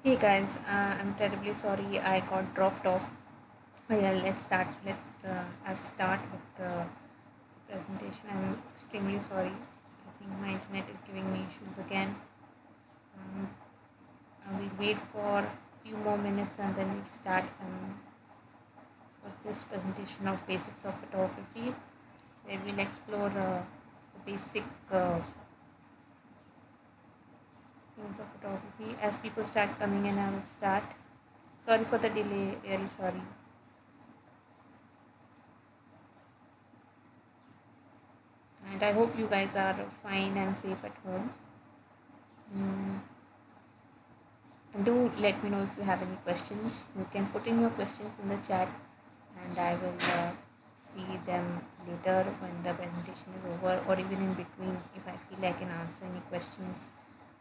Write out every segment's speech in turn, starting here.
Hey guys, I'm terribly sorry I got dropped off. Oh yeah, let's start. Let's start with the presentation. I'm extremely sorry. I think my internet is giving me issues again. Um, we'll wait for a few more minutes and then we'll start for this presentation of basics of photography, where we'll explore the basic things of photography. As people start coming in, I will start. Sorry for the delay. Really sorry. And I hope you guys are fine and safe at home. Mm, and do let me know if you have any questions. You can put in your questions in the chat, and I will see them later when the presentation is over, or even in between. If I feel I can answer any questions,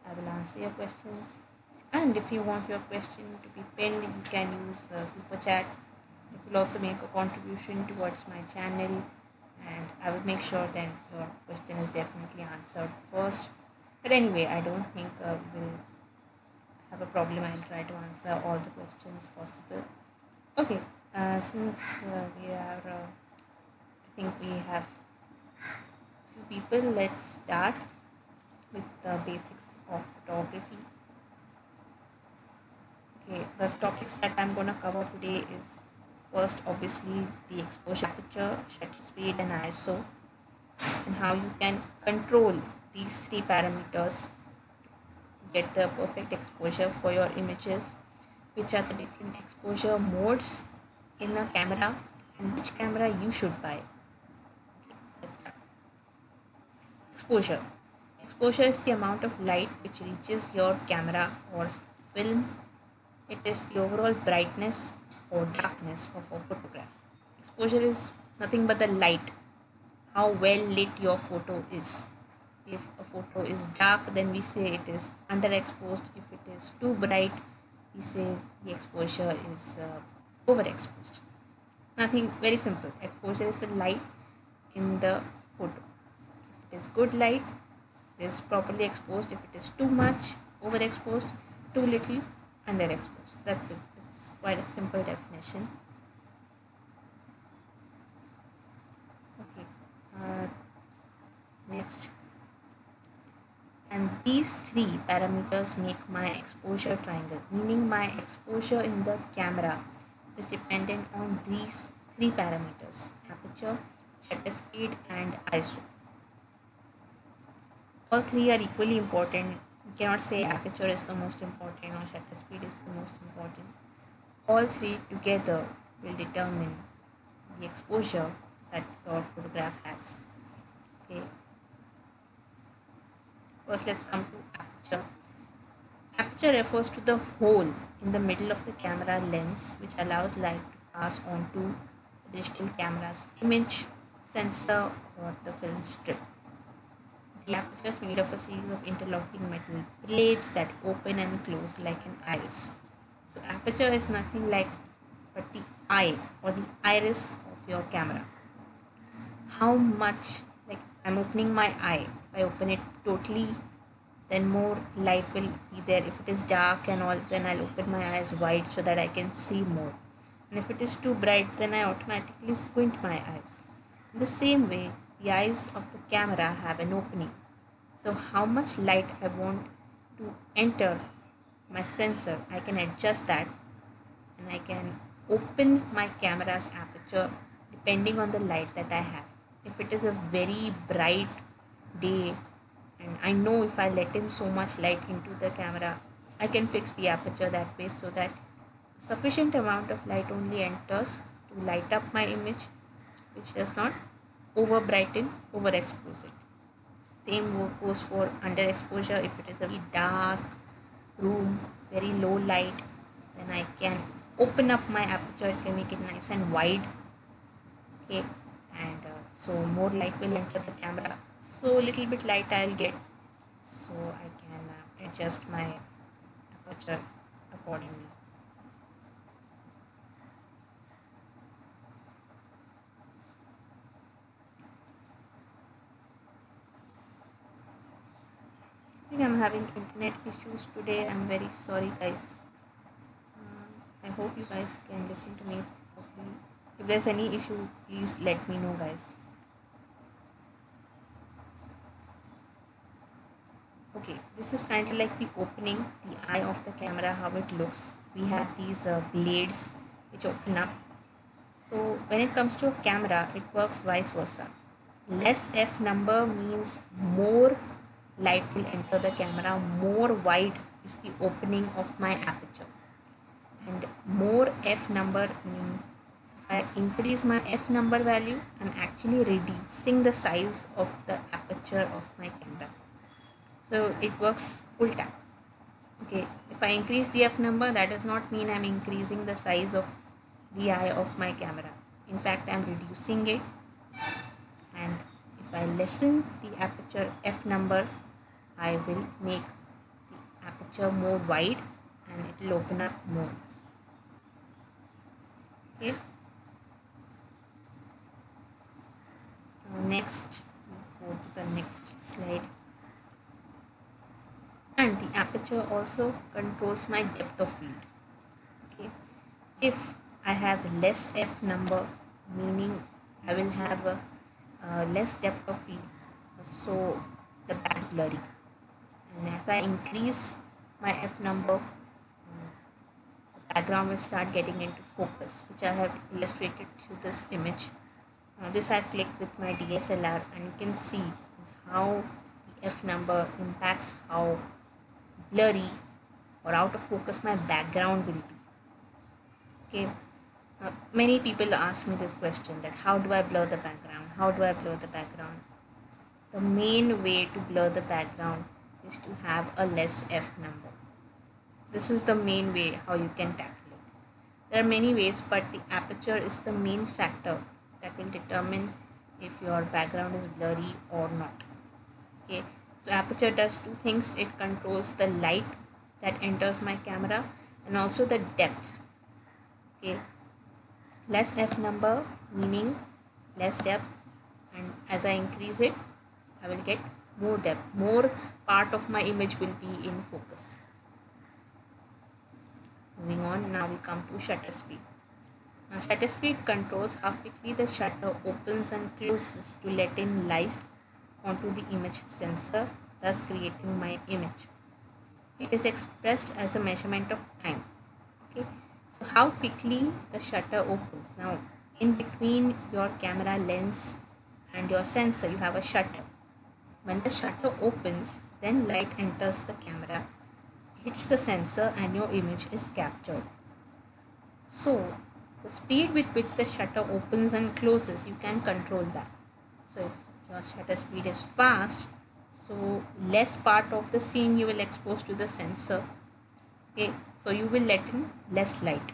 I will answer your questions. And if you want your question to be pinned, you can use super chat. It will also make a contribution towards my channel, and I will make sure then your question is definitely answered first. But anyway, I don't think we will have a problem. I'll try to answer all the questions possible. Okay, since we are, I think we have few people. Let's start with the basics of photography. Okay, the topics that I'm gonna cover today is first, obviously, the exposure, aperture, shutter speed, and ISO, and how you can control these three parameters to get the perfect exposure for your images, which are the different exposure modes in a camera, and which camera you should buy. Okay, let's start. Exposure. Exposure is the amount of light which reaches your camera or film. It is the overall brightness or darkness of a photograph. Exposure is nothing but the light, how well lit your photo is. If a photo is dark, then we say it is underexposed. If it is too bright, we say the exposure is overexposed. Nothing, very simple. Exposure is the light in the photo. If it is good light, it is properly exposed. If it is too much, overexposed, too little, underexposed. That's it. It's quite a simple definition. Okay. Next. And these three parameters make my exposure triangle, meaning my exposure in the camera is dependent on these three parameters: aperture, shutter speed, and ISO. All three are equally important. You cannot say aperture is the most important or shutter speed is the most important. All three together will determine the exposure that your photograph has. Okay. First, let's come to aperture. Aperture refers to the hole in the middle of the camera lens which allows light to pass onto the digital camera's image, sensor, or the film strip. The aperture is made of a series of interlocking metal blades that open and close like an iris. So aperture is nothing like but the eye or the iris of your camera. How much, like I'm opening my eye, if I open it totally, then more light will be there. If it is dark and all, then I'll open my eyes wide so that I can see more. And if it is too bright, then I automatically squint my eyes. In the same way, the eyes of the camera have an opening. So how much light I want to enter my sensor, I can adjust that, and I can open my camera's aperture depending on the light that I have. If it is a very bright day and I know if I let in so much light into the camera, I can fix the aperture that way so that sufficient amount of light only enters to light up my image, which does not over brighten, overexpose it. Same goes for underexposure. If it is a very dark room, very low light, then I can open up my aperture. It can make it nice and wide. Okay, and so more light will enter the camera. So little bit light I'll get. So I can adjust my aperture accordingly. I think I'm having internet issues today. I'm very sorry, guys. hope you guys can listen to me properly. If there's any issue, please let me know, guys. Okay, this is kind of like the opening, the eye of the camera, how it looks. We have these blades which open up. So when it comes to a camera, it works vice versa. Less f number means more light will enter the camera, more wide is the opening of my aperture. And more f number means if I increase my f number value, I'm actually reducing the size of the aperture of my camera. So it works full tap. Okay, if I increase the f number, that does not mean I'm increasing the size of the eye of my camera. In fact, I'm reducing it. And if I lessen the aperture f number, I will make the aperture more wide and it will open up more. Okay. Next, we'll go to the next slide. And the aperture also controls my depth of field. Okay, if I have less f number, meaning I will have a less depth of field, so the back blurry. And as I increase my f number, the background will start getting into focus, which I have illustrated through this image. This I have clicked with my DSLR, and you can see how the f number impacts how blurry or out of focus my background will be. Okay, many people ask me this question, that how do I blur the background? How do I blur the background? The main way to blur the background is to have a less f number. This is the main way how you can tackle it. There are many ways, but the aperture is the main factor that will determine if your background is blurry or not. Okay, so aperture does two things. It controls the light that enters my camera and also the depth. Okay, less f number meaning less depth, and as I increase it, I will get more depth. More part of my image will be in focus. Moving on, now we come to shutter speed. Now, shutter speed controls how quickly the shutter opens and closes to let in light onto the image sensor, thus creating my image. It is expressed as a measurement of time. Okay, so how quickly the shutter opens. Now, in between your camera lens and your sensor, you have a shutter. When the shutter opens, then light enters the camera, hits the sensor, and your image is captured. So the speed with which the shutter opens and closes, you can control that. So if your shutter speed is fast, so less part of the scene you will expose to the sensor. Okay, so you will let in less light.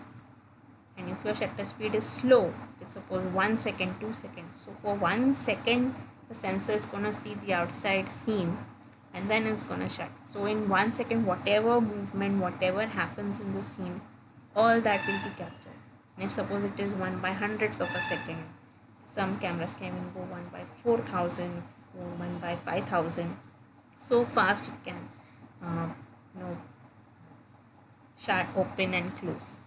And if your shutter speed is slow, if it's suppose 1 second, 2 seconds, so for 1 second the sensor is gonna see the outside scene and then it's gonna shut. So in 1 second, whatever movement, whatever happens in the scene, all that will be captured. And if suppose it is 1/100th of a second, some cameras can even go 1/4000, 1/5000. So fast it can, shut, open and close.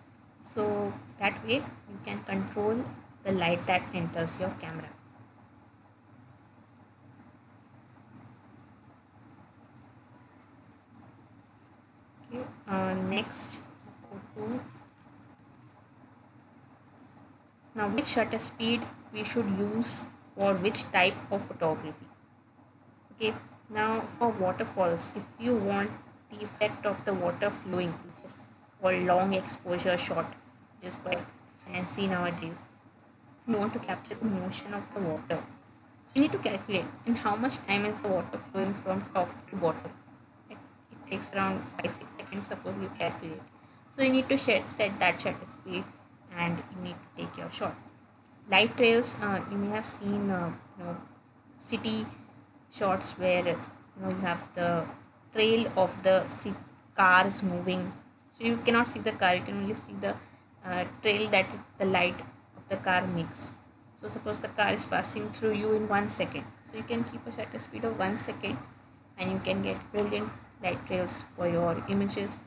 So that way you can control the light that enters your camera. Okay, next, now which shutter speed we should use for which type of photography. Okay, now for waterfalls, if you want the effect of the water flowing, which is called long exposure shot, which is quite fancy nowadays, you want to capture the motion of the water. So you need to calculate in how much time is the water flowing from top to bottom. It takes around 5-6 seconds, suppose you calculate. So you need to set that shutter speed and you need to take your shot. Light trails, you may have seen city shots where you have the trail of the cars moving. So you cannot see the car, you can only see the trail that the light of the car makes. So suppose the car is passing through you in 1 second. So you can keep a shutter speed of 1 second and you can get brilliant light trails for your images.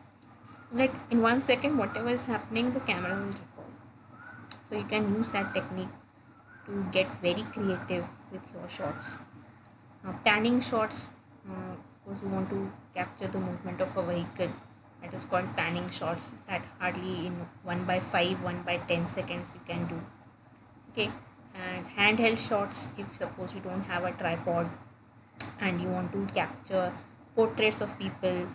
like in 1 second, whatever is happening, the camera will record. So you can use that technique to get very creative with your shots. Now, panning shots, suppose you want to capture the movement of a vehicle, that is called panning shots, that hardly in 1 by 5, 1 by 10 seconds you can do. Okay, and handheld shots, if suppose you don't have a tripod and you want to capture portraits of people,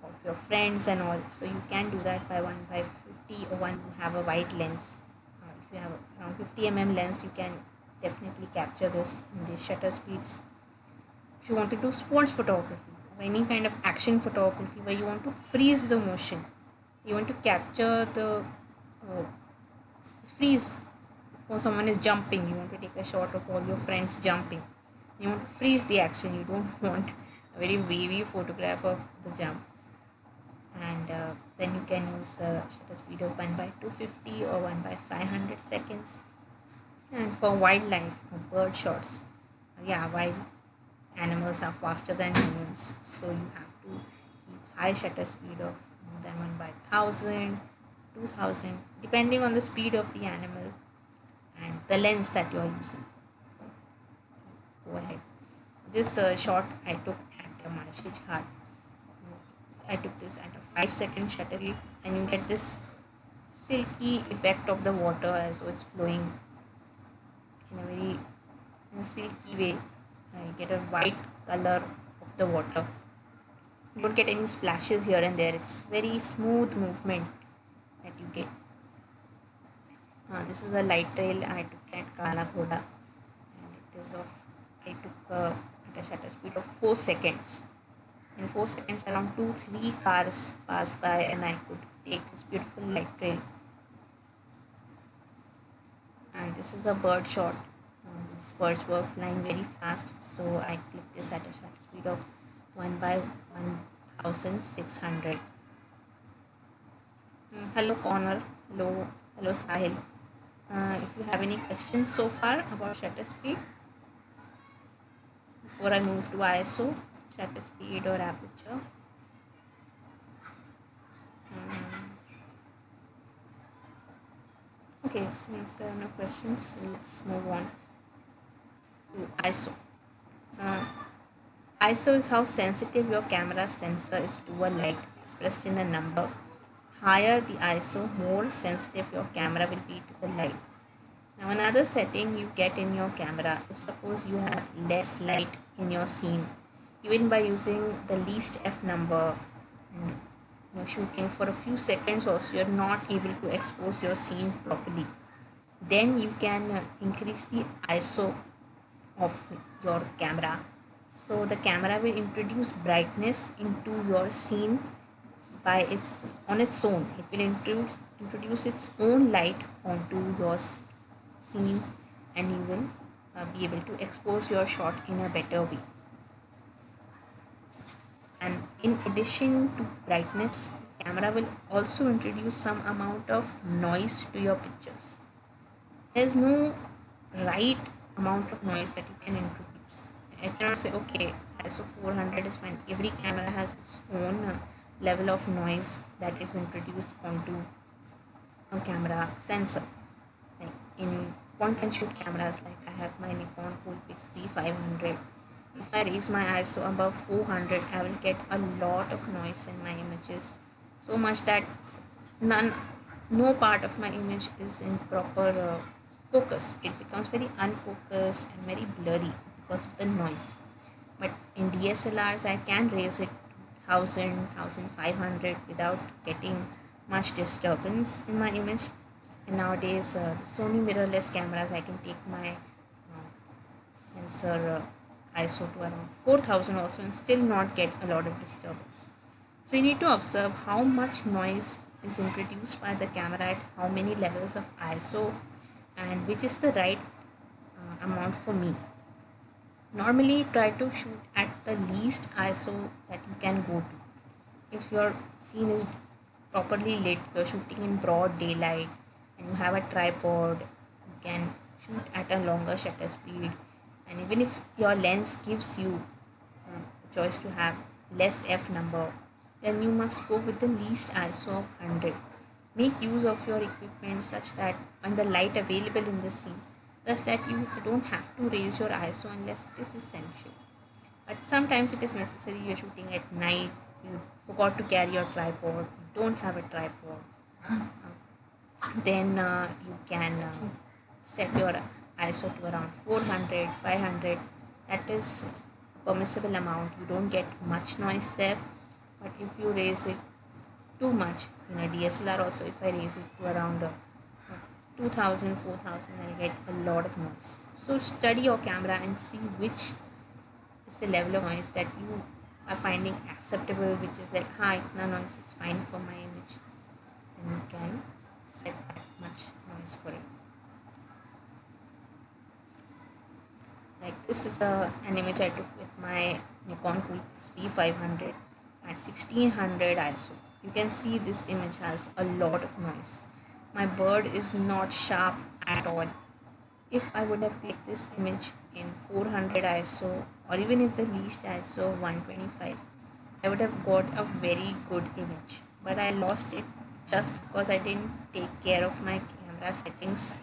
of your friends and all, so you can do that by 1 by 50, or one you have a wide lens. If you have around 50 lens, you can definitely capture this in these shutter speeds. If you want to do sports photography or any kind of action photography where you want to freeze the motion, you want to capture the freeze, or someone is jumping, you want to take a shot of all your friends jumping, you want to freeze the action, you don't want a very wavy photograph of the jump, and then you can use a shutter speed of 1 by 250 or 1 by 500 seconds. And for wildlife or bird shots, wild animals are faster than humans, so you have to keep high shutter speed of more than 1 by 1000, 2000, depending on the speed of the animal and the lens that you are using. Go ahead. This shot I took at Marshall Ghat. I took this at a 5-second shutter speed, and you get this silky effect of the water as though it's flowing in a very silky way. You get a white color of the water. You don't get any splashes here and there. It's very smooth movement that you get. This is a light trail I took at Kala Ghoda, and it is of I took at a shutter speed of 4 seconds. In 4 seconds, around 2-3 cars passed by, and I could take this beautiful light trail. And this is a bird shot. These birds were flying very fast, so I clicked this at a shutter speed of 1 by 1600. Hello Connor, hello Sahil. If you have any questions so far about shutter speed before I move to ISO, shutter speed or aperture. Okay, since there are no questions, let's move on to ISO. ISO is how sensitive your camera sensor is to a light, expressed in a number. Higher the ISO, more sensitive your camera will be to the light. Now, another setting you get in your camera, if suppose you have less light in your scene, even by using the least F number and you're shooting for a few seconds also, you're not able to expose your scene properly, then you can increase the ISO of your camera. So the camera will introduce brightness into your scene on its own. It will introduce its own light onto your scene, and you will be able to expose your shot in a better way. And in addition to brightness, the camera will also introduce some amount of noise to your pictures. There's no right amount of noise that you can introduce. I cannot say, okay, ISO 400 is fine. Every camera has its own level of noise that is introduced onto a camera sensor. Like in point and shoot cameras, like I have my Nikon Coolpix P500. If I raise my ISO above 400, I will get a lot of noise in my images. So much that no part of my image is in proper focus. It becomes very unfocused and very blurry because of the noise. But in DSLRs, I can raise it to 1000, 1500 without getting much disturbance in my image. And nowadays, Sony mirrorless cameras, I can take my sensor ISO to around 4000 also and still not get a lot of disturbance. So you need to observe how much noise is introduced by the camera at how many levels of ISO, and which is the right amount for me. Normally try to shoot at the least ISO that you can go to. If your scene is properly lit, you're shooting in broad daylight and you have a tripod, you can shoot at a longer shutter speed. And even if your lens gives you a choice to have less F number, then you must go with the least ISO of 100. Make use of your equipment such that when the light available in the scene, thus that you don't have to raise your ISO unless it is essential. But sometimes it is necessary. You're shooting at night, you forgot to carry your tripod, you don't have a tripod, then you can set your ISO to around 400, 500. That is a permissible amount. You don't get much noise there. But if you raise it too much in a DSLR also, if I raise it to around 2000, 4000, I'll get a lot of noise. So study your camera and see which is the level of noise that you are finding acceptable, which is like, itna noise is fine for my image, and you can set that much noise for it. Like this is an image I took with my Nikon Coolpix B500 at 1600 ISO. You can see this image has a lot of noise. My bird is not sharp at all. If I would have clicked this image in 400 ISO, or even if the least ISO 125, I would have got a very good image. But I lost it just because I didn't take care of my camera settings,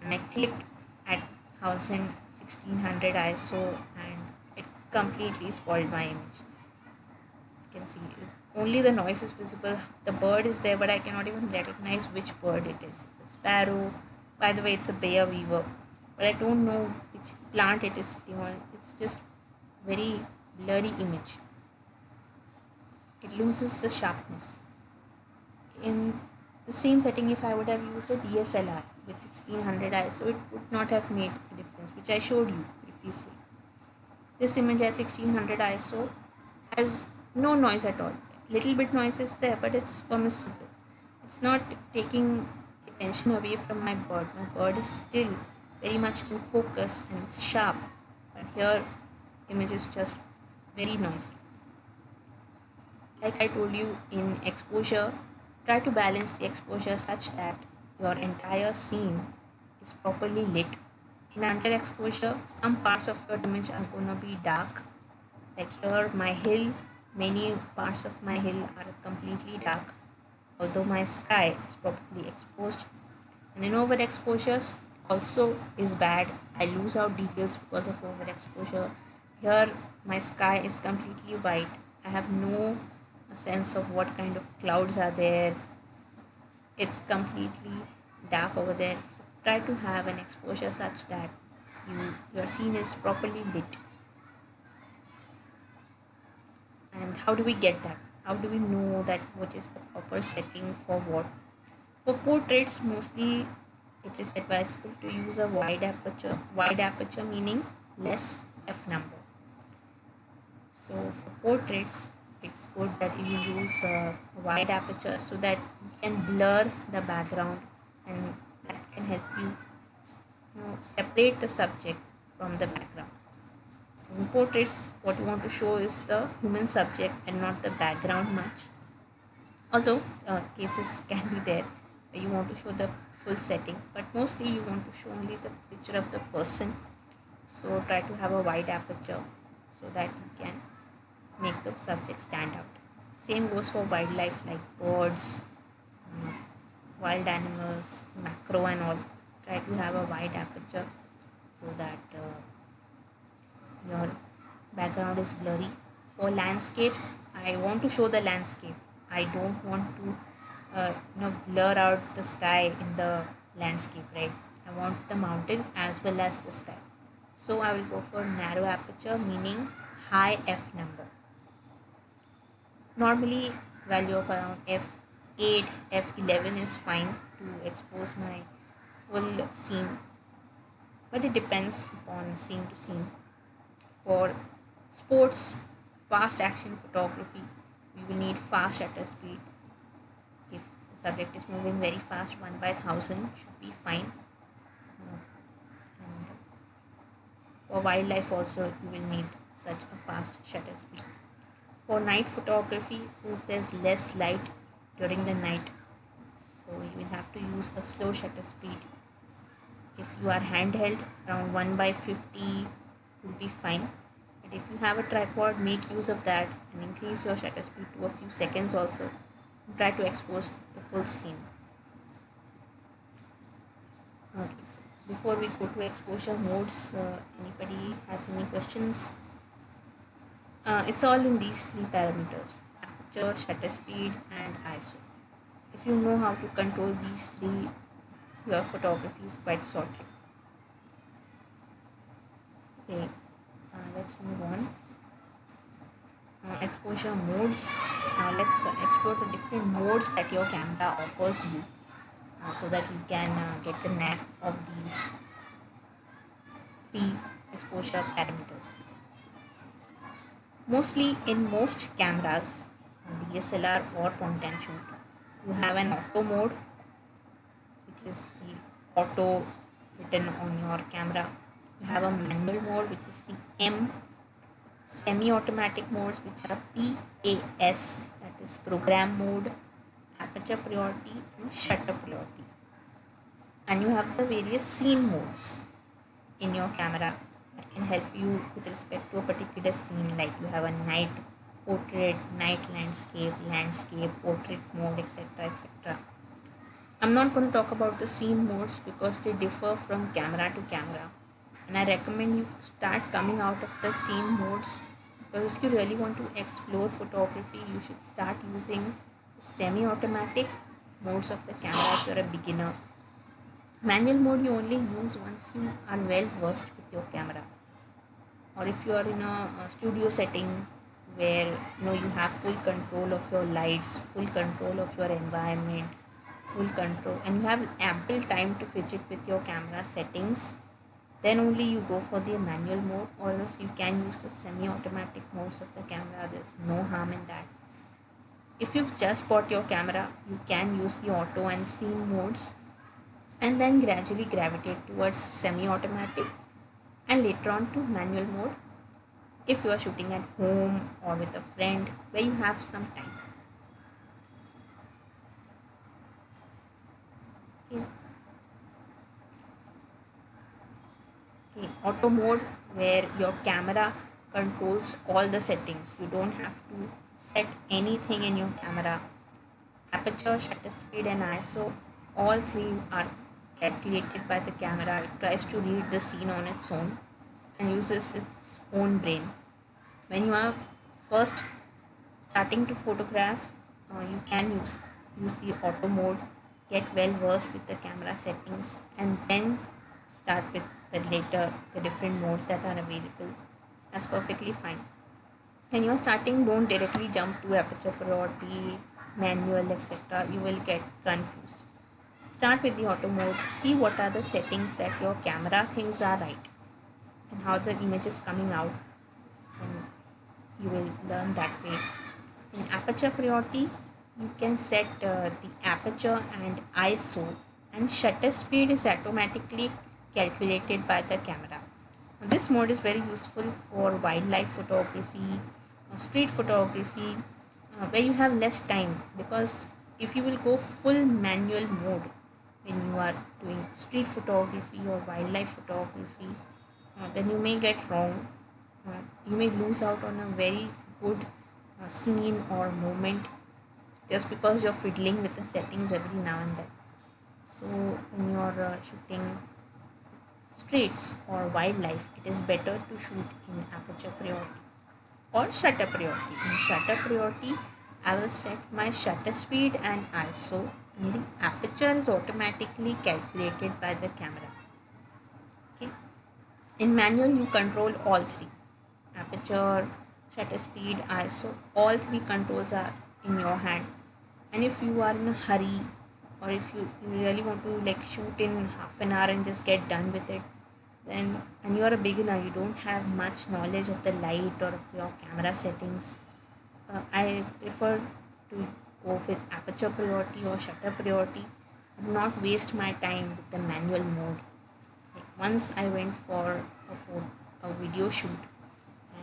and I clicked at 1600 ISO and it completely spoiled my image. You can see only the noise is visible. The bird is there, but I cannot even recognize which bird it is. It's a sparrow. By the way, it's a bare weaver, but I don't know which plant it is sitting on. It's just very blurry image. It loses the sharpness. In the same setting, if I would have used a DSLR with 1600 ISO, it would not have made a difference, which I showed you previously. This image at 1600 ISO has no noise at all. Little bit noise is there, but it's permissible. It's not taking attention away from my bird. My bird is still very much in focus and it's sharp, but here image is just very noisy. Like I told you, in exposure, try to balance the exposure such that your entire scene is properly lit. In underexposure, some parts of your image are going to be dark. Like here, my hill, many parts of my hill are completely dark, although my sky is properly exposed. And in overexposure also is bad. I lose out details because of overexposure. Here, my sky is completely white. I have no sense of what kind of clouds are there. It's completely dark over there. So try to have an exposure such that your scene is properly lit. And how do we get that? How do we know that what is the proper setting for what? For portraits, mostly it is advisable to use a wide aperture. Wide aperture meaning less f number. So for portraits, it's good that you use a wide aperture so that you can blur the background, and that can help you, separate the subject from the background. In portraits, what you want to show is the human subject and not the background much. Although cases can be there where you want to show the full setting, but mostly you want to show only the picture of the person. So try to have a wide aperture so that you can make the subject stand out. Same goes for wildlife like birds, wild animals, macro and all. Try to have a wide aperture so that your background is blurry. For landscapes, I want to show the landscape. I don't want to blur out the sky in the landscape, right? I want the mountain as well as the sky. So I will go for narrow aperture, meaning high f number. Normally value of around f8, f11 is fine to expose my full scene, but it depends upon scene to scene. For sports, fast action photography, we will need fast shutter speed. If the subject is moving very fast, 1/1000 should be fine. And for wildlife also, you will need such a fast shutter speed. For night photography, since there's less light during the night, so you will have to use a slow shutter speed. If you are handheld, around 1/50 will be fine. It If you have a tripod, make use of that and increase your shutter speed to a few seconds also. And try to expose the full scene. Okay, so before we go to exposure modes, anybody has any questions? It's all in these three parameters: aperture, shutter speed, and ISO. If you know how to control these three, your photography is quite sorted. Okay, let's move on. Exposure modes. Let's explore the different modes that your camera offers you, so that you can get the knack of these three exposure parameters. Mostly in most cameras, DSLR or point and shoot, you have an auto mode, which is the auto written on your camera. You have a manual mode, which is the M. Semi-automatic modes, which are PAS, that is program mode, aperture priority, and shutter priority. And you have the various scene modes in your camera that can help you with respect to a particular scene, like you have a night portrait, night landscape, portrait mode, etc. etc. I'm not going to talk about the scene modes because they differ from camera to camera, and I recommend you start coming out of the scene modes, because if you really want to explore photography, you should start using semi-automatic modes of the camera if you're a beginner. Manual mode you only use once you are well versed with your camera, or if you are in a studio setting where you have full control of your lights, full control of your environment, full control, and you have ample time to fidget with your camera settings, then only you go for the manual mode, or else you can use the semi-automatic modes of the camera. There's no harm in that. If you've just bought your camera, you can use the auto and scene modes, and then gradually gravitate towards semi-automatic and later on to manual mode if you are shooting at home or with a friend where you have some time. Okay, auto mode, where your camera controls all the settings. You don't have to set anything in your camera. Aperture, shutter speed, and ISO, all three are calculated by the camera. It tries to read the scene on its own and uses its own brain. When you are first starting to photograph, you can use the auto mode, get well versed with the camera settings, and then start with the different modes that are available. That's perfectly fine. When you're starting, don't directly jump to aperture priority, manual, etc. You will get confused. Start with the auto mode, see what are the settings that your camera thinks are right and how the image is coming out, and you will learn that way. In aperture priority, you can set the aperture and ISO, and shutter speed is automatically calculated by the camera. This mode is very useful for wildlife photography, street photography, where you have less time, because if you will go full manual mode when you are doing street photography or wildlife photography, then you may get wrong. You may lose out on a very good scene or moment just because you're fiddling with the settings every now and then. So when you're shooting streets or wildlife, it is better to shoot in aperture priority or shutter priority. In shutter priority, I will set my shutter speed and ISO, and the aperture is automatically calculated by the camera. Okay. In manual, you control all three: aperture, shutter speed, ISO. All three controls are in your hand. And if you are in a hurry, or if you really want to shoot in half an hour and just get done with it, then, and you are a beginner, you don't have much knowledge of the light or of your camera settings, I prefer to go with aperture priority or shutter priority and not waste my time with the manual mode. Once I went for a video shoot,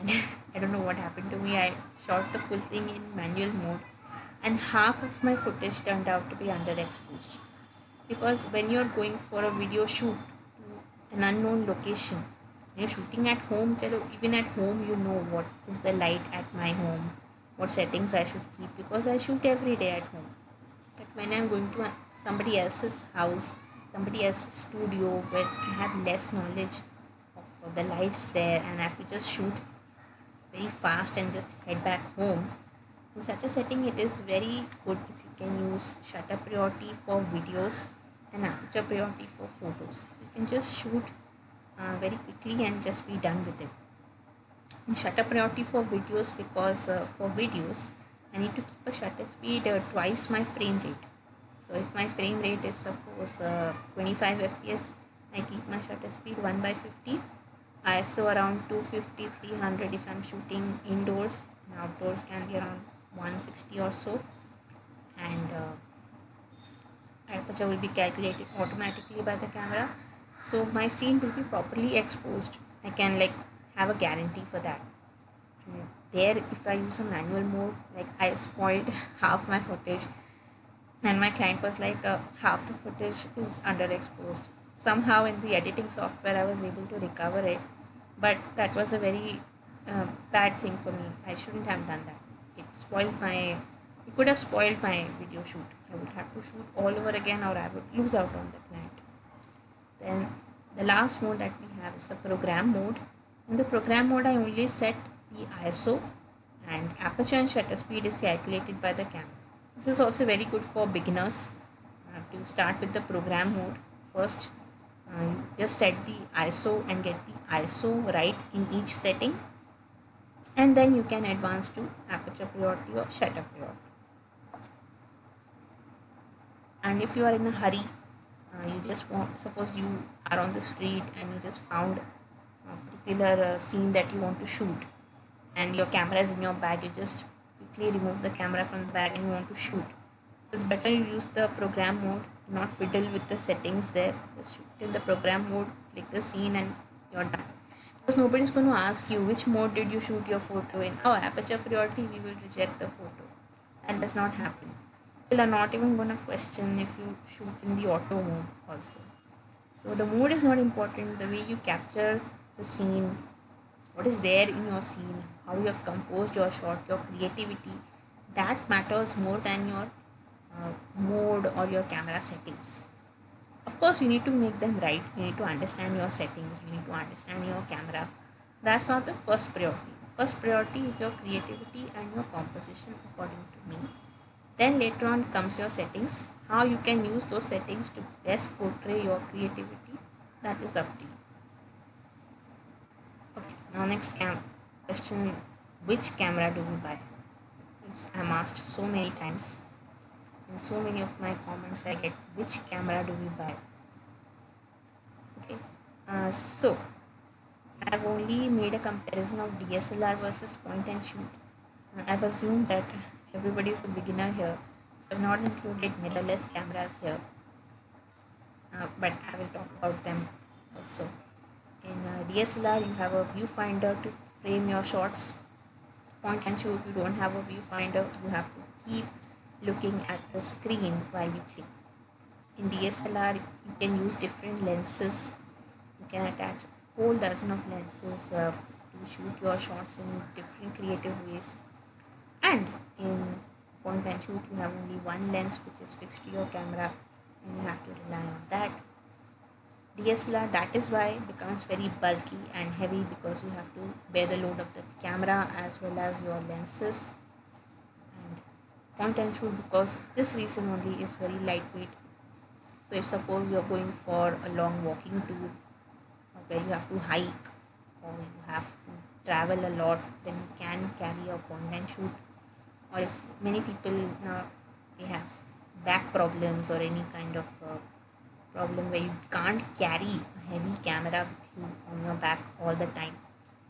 and I don't know what happened to me. I shot the full thing in manual mode, and half of my footage turned out to be underexposed, because when you're going for a video shoot to an unknown location, When you're shooting at home, chalo, even at home, you know what is the light at my home, what settings I should keep, because I shoot every day at home. But when I'm going to somebody else's house, somebody else's studio, where I have less knowledge of the lights there, and I have to just shoot very fast and just head back home, in such a setting, it is very good if you can use shutter priority for videos and aperture priority for photos. So you can just shoot very quickly and just be done with it. And shutter priority for videos, because for videos I need to keep a shutter speed twice my frame rate. So if my frame rate is suppose 25 fps, I keep my shutter speed 1/50, ISO around 250 300 if I'm shooting indoors, and outdoors can be around 160 or so, and aperture will be calculated automatically by the camera, so my scene will be properly exposed. I can like have a guarantee for that. And there, if I use a manual mode, like I spoiled half my footage, and my client was like, half the footage is underexposed. Somehow in the editing software I was able to recover it, but that was a very bad thing for me. I shouldn't have done that. It could have spoiled my video shoot. I would have to shoot all over again, or I would lose out on the client. Then the last mode that we have is the program mode. In the program mode, I only set the ISO, and aperture and shutter speed is calculated by the camera. This is also very good for beginners. To start with the program mode, first you just set the ISO and get the ISO right in each setting, and then you can advance to aperture priority or shutter priority. And if you are in a hurry, you just want, suppose you are on the street and you just found a particular scene that you want to shoot, and your camera is in your bag, you just quickly remove the camera from the bag and you want to shoot. It's better you use the program mode, not fiddle with the settings there. Just shoot in the program mode, click the scene, and you're done. Because nobody's going to ask you which mode did you shoot your photo in. Oh, aperture priority, we will reject the photo. That does not happen. People are not even going to question if you shoot in the auto mode also. So the mode is not important. The way you capture the scene, what is there in your scene, how you have composed your shot, your creativity, that matters more than your mode or your camera settings. Of course, you need to make them right. You need to understand your settings. You need to understand your camera. That's not the first priority. First priority is your creativity and your composition, according to me. Then later on comes your settings. How you can use those settings to best portray your creativity, that is up to you. Okay, now next question, which camera do we buy? I'm asked so many times. In so many of my comments I get, which camera do we buy? Okay, so I've only made a comparison of DSLR versus point and shoot. I've assumed that everybody is a beginner here, so I've not included mirrorless cameras here, but I will talk about them also. In DSLR, you have a viewfinder to frame your shots. Point and shoot, you don't have a viewfinder, you have to keep looking at the screen while you click. In DSLR, you can use different lenses. You can attach a whole dozen of lenses to shoot your shots in different creative ways. And in point and shoot, you have only one lens which is fixed to your camera, and you have to rely on that. DSLR, that is why it becomes very bulky and heavy, because you have to bear the load of the camera as well as your lenses. And point and shoot, because of this reason only, is very lightweight. So if suppose you are going for a long walking tour where you have to hike or you have to travel a lot, then you can carry a point and shoot. Or if many people they have back problems or any kind of problem where you can't carry a heavy camera with you on your back all the time,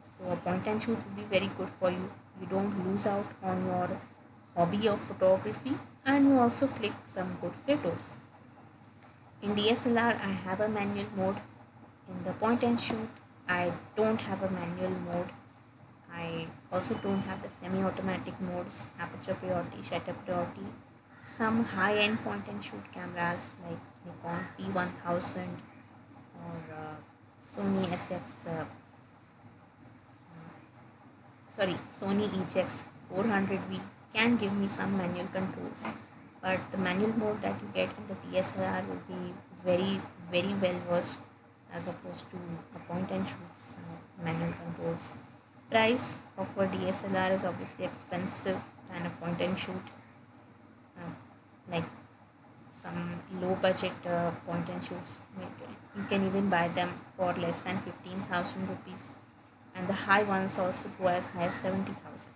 so a point and shoot would be very good for you. You don't lose out on your hobby of photography, and you also click some good photos. In DSLR, I have a manual mode. In the point and shoot, I don't have a manual mode. I also don't have the semi-automatic modes, aperture priority, shutter priority. Some high-end point and shoot cameras like Nikon T1000 or Sony SX Sony EJX 400V can give me some manual controls, but the manual mode that you get in the DSLR will be very, very well versed as opposed to a point and shoots manual controls. Price of a DSLR is obviously expensive than a point and shoot. Uh, like some low budget point and shoots, you can even buy them for less than 15,000 rupees, and the high ones also go as high as 70,000.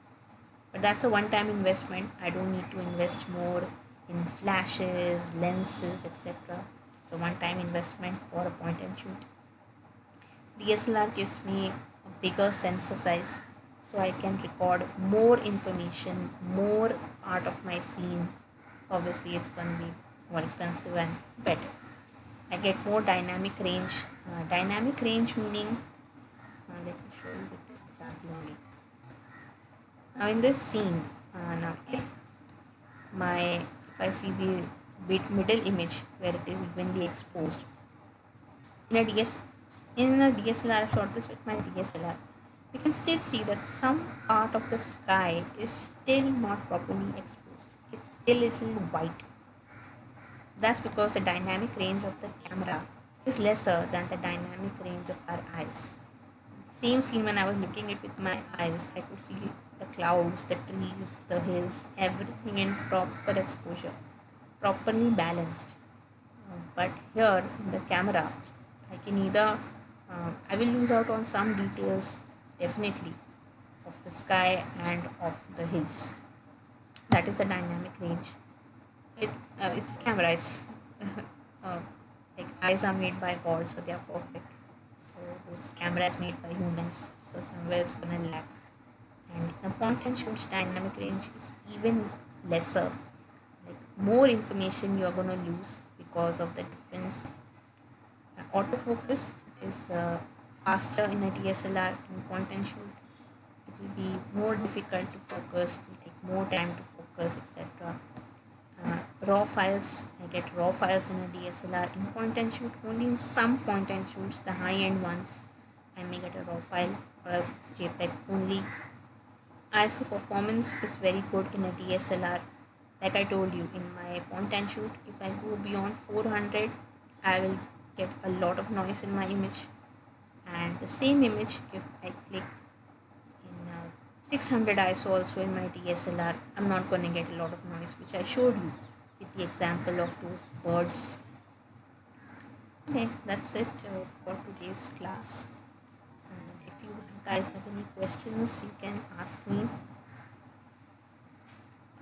But that's a one time investment. I don't need to invest more in flashes, lenses, etc. It's a one time investment for a point and shoot. DSLR gives me a bigger sensor size, so I can record more information, more part of my scene. Obviously, it's going to be more expensive and better. I get more dynamic range. Dynamic range meaning, let me show you with this example only. Now in this scene, now if I see the middle image where it is evenly exposed in a DSLR, I shot this with my DSLR. We can still see that some part of the sky is still not properly exposed. It's still a little white. That's because the dynamic range of the camera is lesser than the dynamic range of our eyes. Same scene, when I was looking at it with my eyes, I could see the clouds, the trees, the hills, everything in proper exposure, properly balanced. But here in the camera, I can either I will lose out on some details definitely of the sky and of the hills. That is the dynamic range. It's camera. It's like eyes are made by God, so they are perfect. So this camera is made by humans, so somewhere it's gonna lack. And the point and shoot's dynamic range is even lesser. Like more information you are gonna lose because of the difference. Autofocus is faster in a DSLR. In point and shoot, it will be more difficult to focus. It will take more time to focus, etc. Raw files, I get raw files in a DSLR. In point and shoot, only in some point and shoots, the high end ones, I may get a raw file, or else it's JPEG only. ISO performance is very good in a DSLR. Like I told you, in my point and shoot, if I go beyond 400, I will get a lot of noise in my image. And the same image, if I click in 600 ISO also in my DSLR, I'm not going to get a lot of noise, which I showed you with the example of those birds. Okay, that's it for today's class. And if you guys have any questions, you can ask me.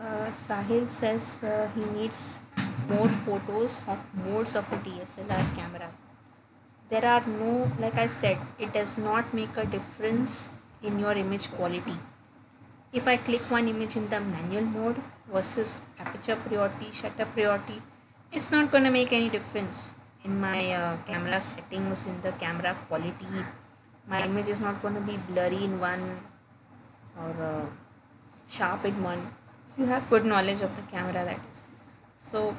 Sahil says he needs more photos of modes of a DSLR camera. There are no, like I said, it does not make a difference in your image quality. If I click one image in the manual mode versus aperture priority, shutter priority, it's not going to make any difference in my camera settings, in the camera quality. My image is not going to be blurry in one or sharp in one. If you have good knowledge of the camera, that is. So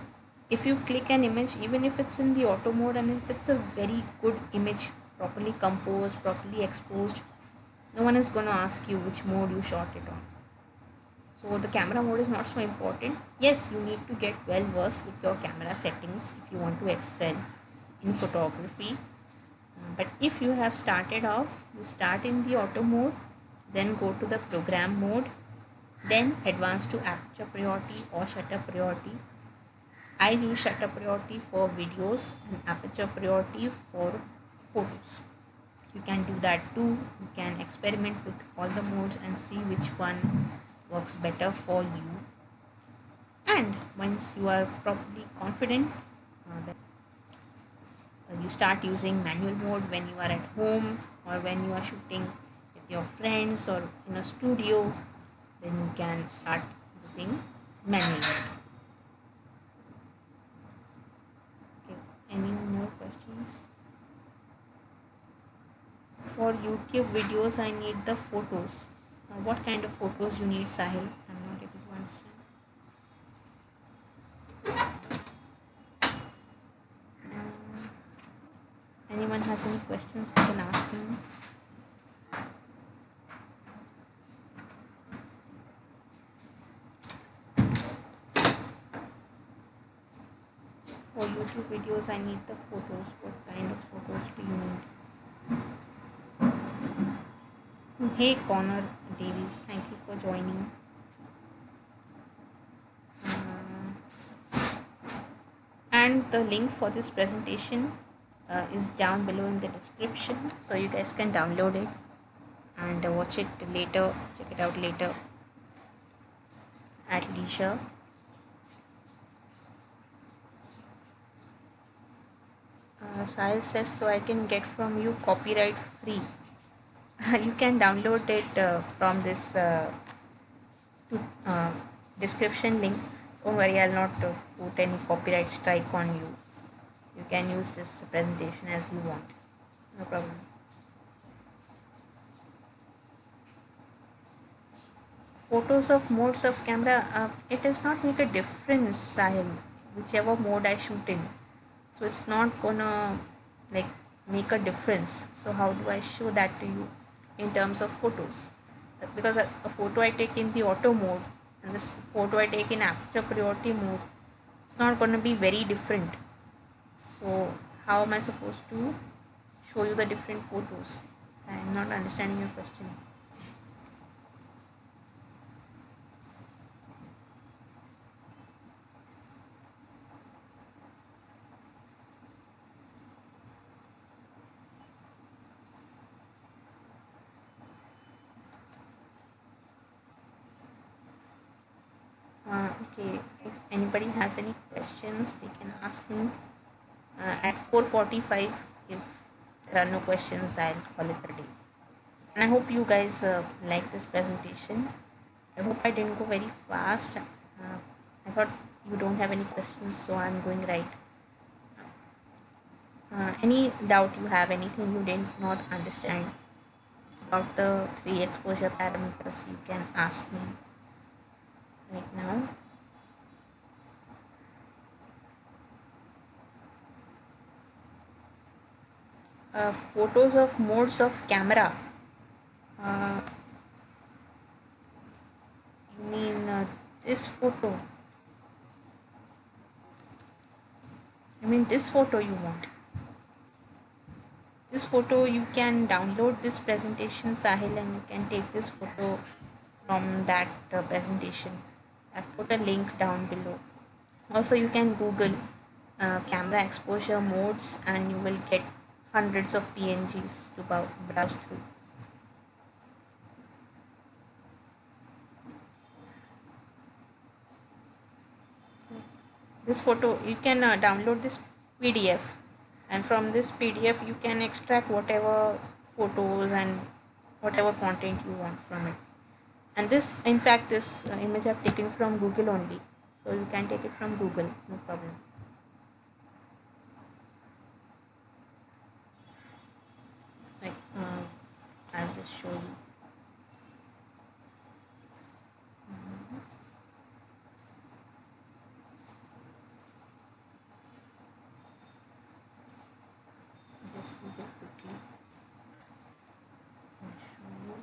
if you click an image, even if it's in the auto mode and if it's a very good image, properly composed, properly exposed, no one is going to ask you which mode you shot it on. So the camera mode is not so important. Yes, you need to get well versed with your camera settings if you want to excel in photography. But if you have started off, you start in the auto mode, then go to the program mode, then advance to aperture priority or shutter priority. I use shutter priority for videos and aperture priority for photos. You can do that too. You can experiment with all the modes and see which one works better for you. And once you are properly confident, then you start using manual mode when you are at home or when you are shooting with your friends or in a studio. Then you can start using manual mode. Okay, any more questions? For YouTube videos, I need the photos. What kind of photos you need, Sahil? I'm not able to understand. Anyone has any questions, they can ask me. for YouTube videos I need the photos. What kind of photos do you need? Hey Connor Davies, thank you for joining. And the link for this presentation is down below in the description, so you guys can download it and watch it later, check it out later at leisure. Sahil says, so I can get from you copyright free. You can download it from this uh, description link. Don't worry, I'll not put any copyright strike on you. You can use this presentation as you want. No problem. Photos of modes of camera, it does not make a difference, Sahil, whichever mode I shoot in. So it's not gonna like make a difference. So how do I show that to you in terms of photos? Because a photo I take in the auto mode and this photo I take in aperture priority mode, it's not gonna be very different. So how am I supposed to show you the different photos? I'm not understanding your question. Okay, if anybody has any questions, they can ask me at 4:45. If there are no questions, I'll call it a day. And I hope you guys like this presentation. I hope I didn't go very fast. I thought you don't have any questions, so I'm going right. Any doubt you have, anything you did not understand about the 3 exposure parameters, you can ask me right now. Photos of modes of camera. You mean this photo? I mean this photo you want? This photo you can download this presentation, Sahil, and you can take this photo from that presentation. I've put a link down below. Also, you can Google camera exposure modes and you will get hundreds of PNGs to browse through. This photo, you can download this PDF, and from this PDF you can extract whatever photos and whatever content you want from it. And this, in fact, this image I've taken from Google only, so you can take it from Google, no problem. Like I'll just show you. Just Google quickly. I'll show you.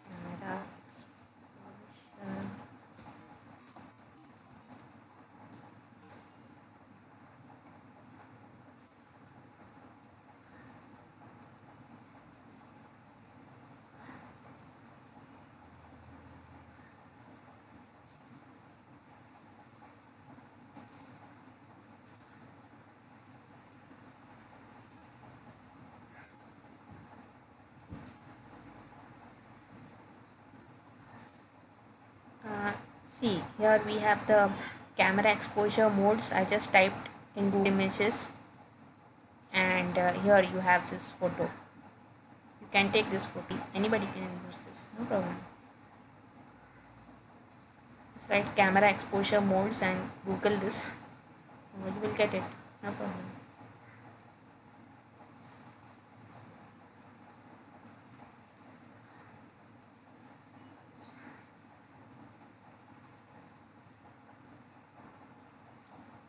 Camera exposure. See, here we have the camera exposure modes. I just typed in Google Images, and here you have this photo. You can take this photo. Anybody can use this, no problem. Just write camera exposure modes and Google this. You will get it, no problem.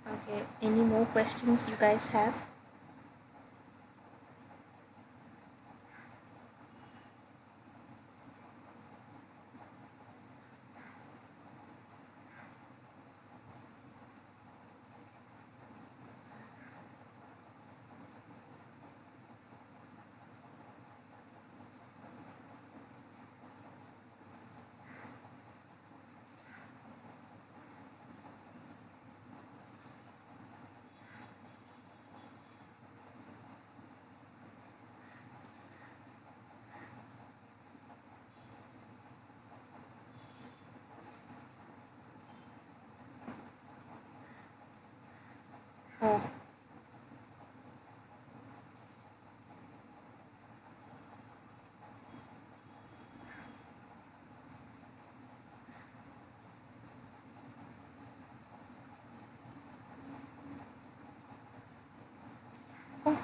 Okay, any more questions you guys have?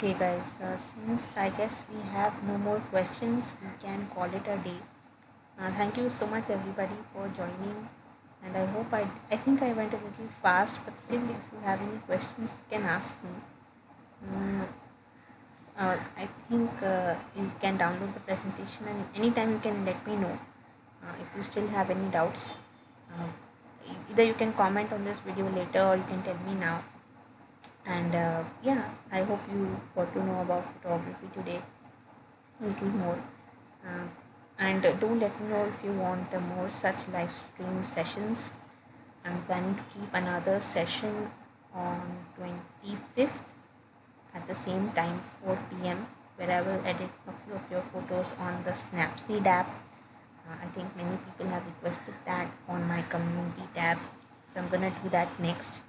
Okay, guys, since I guess we have no more questions, we can call it a day. Thank you so much, everybody, for joining. And I think I went a little fast, but still, if you have any questions, you can ask me. Mm, I think you can download the presentation, and anytime you can let me know if you still have any doubts. Uh, Either you can comment on this video later, or you can tell me now. And yeah, I hope you got to know about photography today a little more. Um, and do let me know if you want more such live stream sessions. I'm planning to keep another session on 25th at the same time, 4 p.m., where I will edit a few of your photos on the Snapseed app. I think many people have requested that on my community tab, so I'm gonna do that next.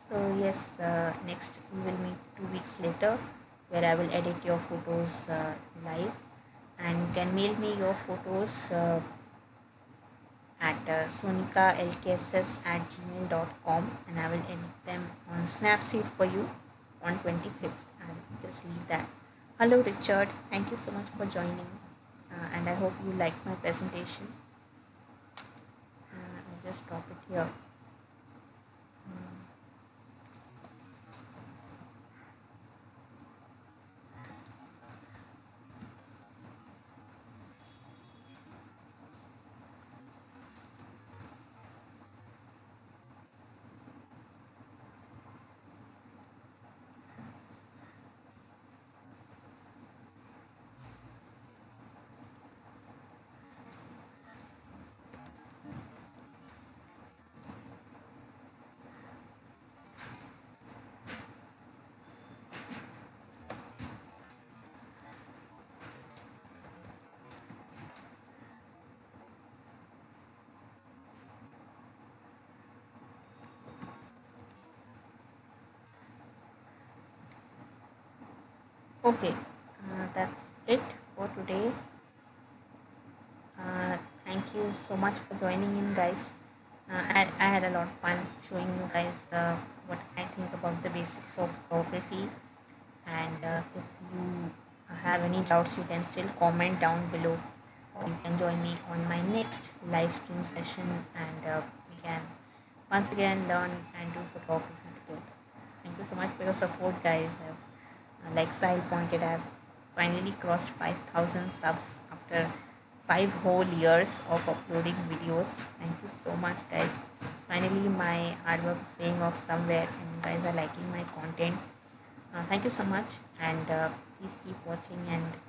So yes, next we will meet 2 weeks later, where I will edit your photos live, and you can mail me your photos at sonikalkss@gmail.com, and I will edit them on Snapseed for you on 25th. I'll just leave that. Hello Richard, thank you so much for joining, and I hope you liked my presentation. I'll just drop it here. Okay, that's it for today. Thank you so much for joining in, guys. I had a lot of fun showing you guys what I think about the basics of photography. And if you have any doubts, you can still comment down below, or you can join me on my next live stream session, and we can once again learn and do photography together. Thank you so much for your support, guys. Like Sahil pointed, I've finally crossed 5,000 subs after 5 whole years of uploading videos. Thank you so much, guys. Finally, my hard work is paying off somewhere, and you guys are liking my content. Thank you so much, and please keep watching and